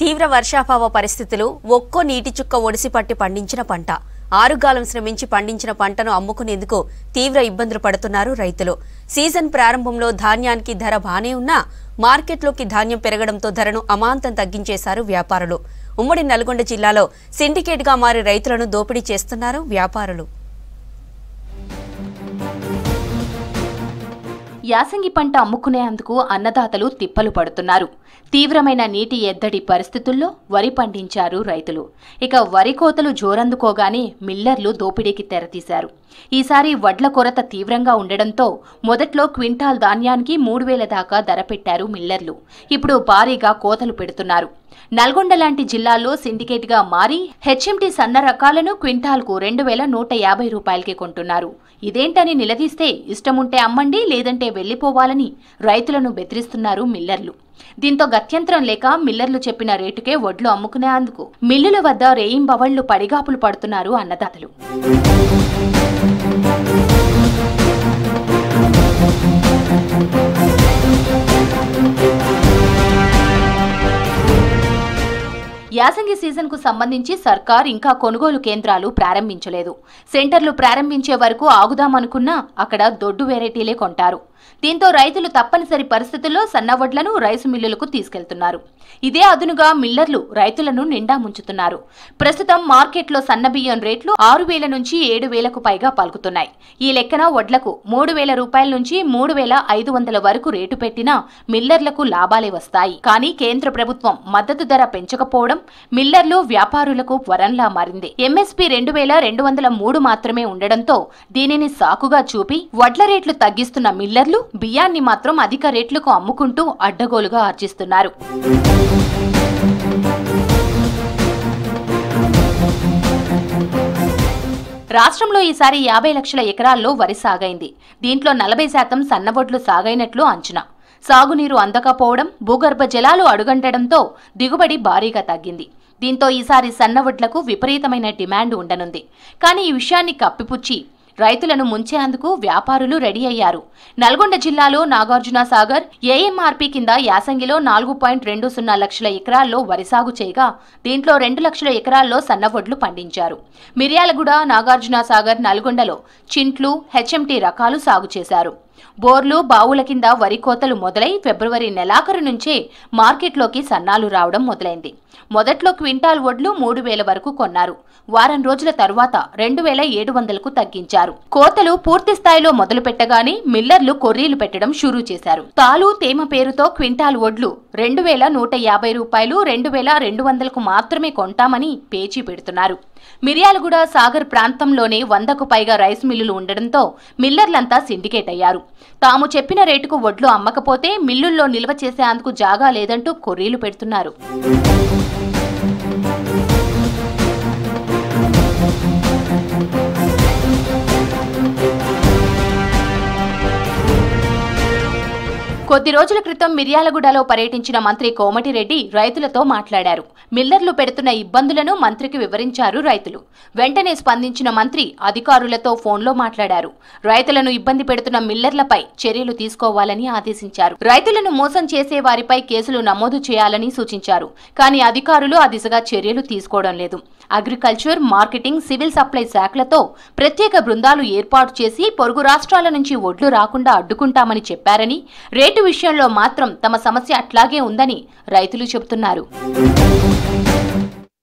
తీవ్ర వర్షాభావ పరిస్థితులు ఒక్కో నీటి చుక్క ఒడిసిపట్టి పండించిన పంట ఆరుగాలం శ్రమించి పండించిన పంటను అమ్ముకునేందుకు తీవ్ర ఇబ్బందులు పడుతున్నారు రైతులు. సీజన్ ప్రారంభంలో ధాన్యానికి ధర బానే ఉన్నా మార్కెట్లోకి ధాన్యం పెరగడంతో ధరను అమాంతం తగ్గించేశారు వ్యాపారులు. ఉమ్మడి నల్గొండ జిల్లాలో సిండికేట్ గా మారి రైతులను దోపిడీ చేస్తున్నారు వ్యాపారులు. యాసంగి పంట అమ్ముకునేందుకు అన్నదాతలు తిప్పలు పడుతున్నారు. తీవ్రమైన నీటి ఎద్దడి పరిస్థితుల్లో వరి పండించారు రైతులు. ఇక వరి కోతలు జోరందుకోగానే మిల్లర్లు దోపిడీకి తెరతీశారు. ఈసారి వడ్ల కొరత తీవ్రంగా ఉండడంతో మొదట్లో క్వింటాల్ ధాన్యానికి 3000 దాకా ధర పెట్టారు మిల్లర్లు. ఇప్పుడు భారీగా కోతలు పెడుతున్నారు. నల్గొండ లాంటి జిల్లాల్లో సిండికేట్ గా మారి హెచ్ఎంటీ సన్న రకాలను క్వింటాల్కు 2150 రూపాయలకి కొంటున్నారు. ఇదేంటని నిలదీస్తే ఇష్టముంటే అమ్మండి లేదంటే వెళ్లిపోవాలని రైతులను బెదిరిస్తున్నారు మిల్లర్లు. దీంతో గత్యంతరం లేక మిల్లర్లు చెప్పిన రేటుకే వడ్లు అమ్ముకునేందుకు మిల్లుల వద్ద రేయింబవళ్లు పడిగాపులు పడుతున్నారు అన్నదాతలు. యాసంగి సీజన్ కు సంబంధించి సర్కార్ ఇంకా కొనుగోలు కేంద్రాలు ప్రారంభించలేదు. సెంటర్లు ప్రారంభించే వరకు ఆగుదామనుకున్నా అక్కడ దొడ్డు వెరైటీలే కొంటారు. దీంతో రైతులు తప్పనిసరి పరిస్థితుల్లో సన్నవడ్లను రైసు మిల్లులకు తీసుకెళ్తున్నారు. ఇదే అదునుగా మిల్లర్లు రైతులను నిండా ముంచుతున్నారు. ప్రస్తుతం మార్కెట్లో సన్నబియ్యం రేట్లు 6000 నుంచి 7000కు పైగా పలుకుతున్నాయి. ఈ లెక్కన వడ్లకు 3000 రూపాయల నుంచి 3500 వరకు రేటు పెట్టినా మిల్లర్లకు లాభాలే వస్తాయి. కానీ కేంద్ర ప్రభుత్వం మద్దతు ధర పెంచకపోవడం మిల్లర్లు వ్యాపారులకు వరంలా మారింది. ఎంఎస్పీ 2203 మాత్రమే ఉండడంతో దీనిని సాకుగా చూపి వడ్ల రేట్లు తగ్గిస్తున్న మిల్లర్లు బియ్యాన్ని మాత్రం అధిక రేట్లకు అమ్ముకుంటూ అడ్డగోలుగా ఆర్జిస్తున్నారు. రాష్ట్రంలో ఈసారి 50 లక్షల ఎకరాల్లో వరి సాగైంది. దీంట్లో 40% సన్నవడ్లు సాగైనట్లు అంచనా. సాగునీరు అందకపోవడం, భూగర్భ జలాలు అడుగంటడంతో దిగుబడి భారీగా తగ్గింది. దీంతో ఈసారి సన్నవడ్లకు విపరీతమైన డిమాండ్ ఉండనుంది. కానీ ఈ విషయాన్ని కప్పిపుచ్చి రైతులను ముంచేందుకు వ్యాపారులు రెడీ అయ్యారు. నల్గొండ జిల్లాలో నాగార్జున సాగర్ ఏఎంఆర్పీ కింద యాసంగిలో 4.20 లక్షల ఎకరాల్లో వరి సాగు చేయగా దీంట్లో 2 లక్షల ఎకరాల్లో సన్నవడ్లు పండించారు. మిర్యాలగూడ, నాగార్జున సాగర్, నల్గొండలో చింట్లు, హెచ్ఎంటీ రకాలు సాగు చేశారు. బోర్లు, బావుల కింద వరి కోతలు మొదలై ఫిబ్రవరి నెలాఖరు నుంచే మార్కెట్లోకి సన్నాలు రావడం మొదలైంది. మొదట్లో క్వింటాల్ వడ్లు 3000 వరకు కొన్నారు. వారం రోజుల తరువాత 2700కు తగ్గించారు. కోతలు పూర్తి స్థాయిలో మొదలు పెట్టగానే మిల్లర్లు కొర్రీలు పెట్టడం షురూ చేశారు. తాలు, తేమ పేరుతో క్వింటాల్ వడ్లు 2150 రూపాయలు, 2200కు మాత్రమే కొంటామని పేచీ పెడుతున్నారు. మిర్యాలగూడ, సాగర్ ప్రాంతంలోనే 100కు పైగా రైస్ మిల్లులు ఉండడంతో మిల్లర్లంతా సిండికేట్ అయ్యారు. తాము చెప్పిన రేటుకు వడ్లు అమ్మకపోతే మిల్లుల్లో నిల్వ చేసేందుకు జాగా లేదంటూ కొర్రీలు పెడుతున్నారు. కొద్ది రోజుల క్రితం మిర్యాలగూడలో పర్యటించిన మంత్రి కోమటిరెడ్డి రైతులతో మాట్లాడారు. మిల్లర్లు పెడుతున్న ఇబ్బందులను మంత్రికి వివరించారు రైతులు. వెంటనే స్పందించిన మంత్రి అధికారులతో ఫోన్లో మాట్లాడారు. రైతులను ఇబ్బంది పెడుతున్న మిల్లర్లపై చర్యలు తీసుకోవాలని ఆదేశించారు. రైతులను మోసం చేసే వారిపై కేసులు నమోదు చేయాలని సూచించారు. కానీ అధికారులు ఆ దిశగా చర్యలు తీసుకోవడం లేదు. అగ్రికల్చర్, మార్కెటింగ్, సివిల్ సప్లై శాఖలతో ప్రత్యేక బృందాలు ఏర్పాటు చేసి పొరుగు రాష్ట్రాల నుంచి వడ్లు రాకుండా అడ్డుకుంటామని చెప్పారని, రేటు విషయంలో మాత్రం తమ సమస్య అట్లాగే ఉందని రైతులు చెబుతున్నారు.